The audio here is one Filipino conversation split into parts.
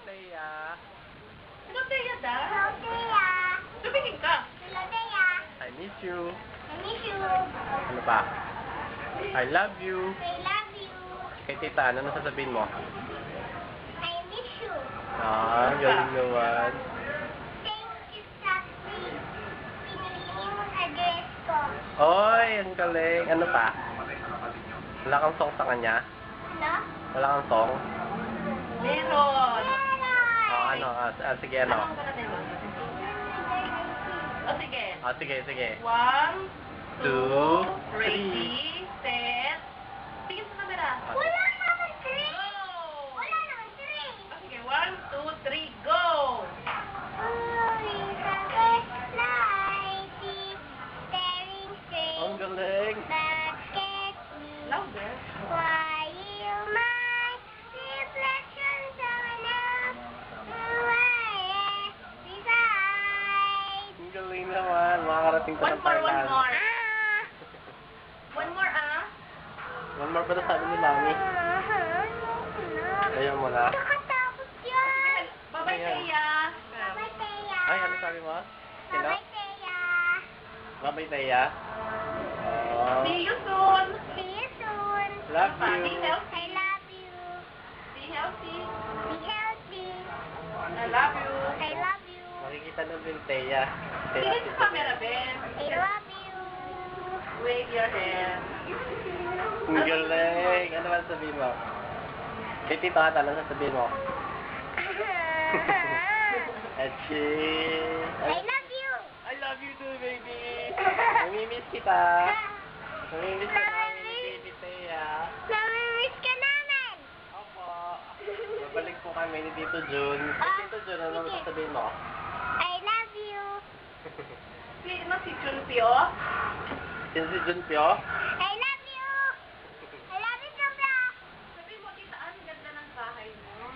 Teya. Hello, Teya, da. Hello, Teya. Tumingin ka. Hello, Teya. I miss you. I miss you. Ano pa? I love you. I love you. Kay tita, ano sasabihin mo? I miss you. Galing naman. Thank you sa pinili mong address ko. Oy, ang galing. Ano pa? Wala kang song sa kanya? Ano? Wala kang song? Meron. Ano? Sige, ano? Anong ganatin mo? O, sige. Sige. 1, 2, 2, 3. ready, set. Tingin sa camera. Wala naman three. Go! Wala naman three. O, sige, 1, 2, 3, go! Ang galing. Louder. Why you my reflection showing up beside? Ang galing naman. Makakarating pa One ng more, Thailand. one more. Ah! One more, ah. One more pa na sabi ni Mami. Ayaw mo na. Nakatakot yan. Bye-bye, Ayan. Teya. Bye-bye, Teya. Ay, ano sabi mo? Sino? Bye-bye, Teya. Bye-bye, Teya. See you soon. See you soon. Love Be you. healthy. I love you. Be healthy. Be healthy. I love you. I love you. Makikita na din, Teya. Tingin sa camera, Ben. I love you. Wave your hand. Ang galing. Ano ba sabihin mo? Kay Tito Ata, ano sasabihin mo? Echi. I love you. I love you too, baby. Namimiss kita. Namimiss ka namin ni Baby Teya. Namimiss ka namin. Opo. Babalik po kami ni Tito Jun. Tito Jun, ano sige. sasabihin mo? I love you. Si Junpyo. Sino si Junpyo? I love you. I love you, Sobra. Sabi mo, tita, ang ganda ng bahay mo.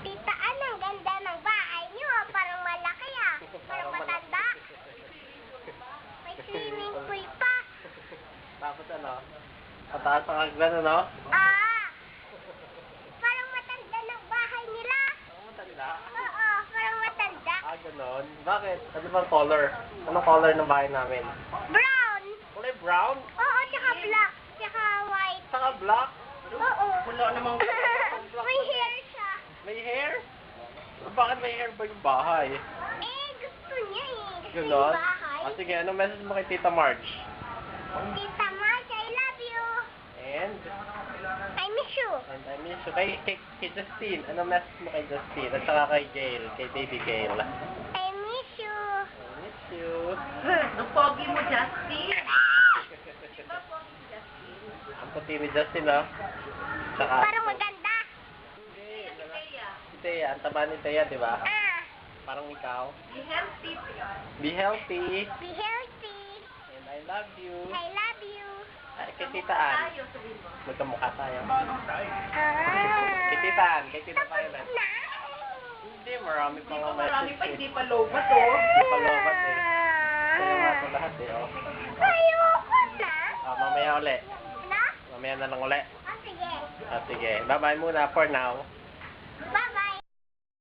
Tita, ang ganda ng bahay niyo. Parang malaki ah. Parang matanda. May swimming pool pa. Tapos ano? Pataas ang hagdan, ano? Ah! Parang matanda ng bahay nila. Ang matanda. Oo, parang matanda. Ganon. Bakit? Ano bang color? Anong color ng bahay namin? Brown. Kulay brown? Oo, tsaka black. Tsaka white. Saka black? Oo. Wala namang... May hair siya. May hair? Bakit may hair ba yung bahay? Eh, gusto niya eh. Gusto Ganon? yung bahay. Sige, anong message mo kay Tita Marge? Tita Marge, I love you. And I miss you. I miss you. Kay Justine, anong message mo kay Justine? At saka kay Gail, kay Baby Gail. I miss you. I miss you. Ang pogi mo, Justin. Diba pogi si Justin? Ang puti ni Justin, ha? Tsaka, Parang maganda. hindi. Si Teya. Si Teya, ang taba ni Teya, di ba? Ah, Parang ikaw. Be healthy. Be healthy. be healthy. And I love you. I love you. Ay, kay Tita Ann. Tayo, sabihin mo. Magkamukha tayo. Ah. Kay Tita Ann, kay Tita Tapos Violet. na. Hindi, marami Hindi pang pa mga marami message pa, eh. hindi pa lobat, oh. Hindi pa lobat eh. Kaya nga po lahat eh, oh. Ayoko na. Mamaya uli. Na? Mamaya na lang uli. Ah, sige. Sige. Bye-bye muna for now.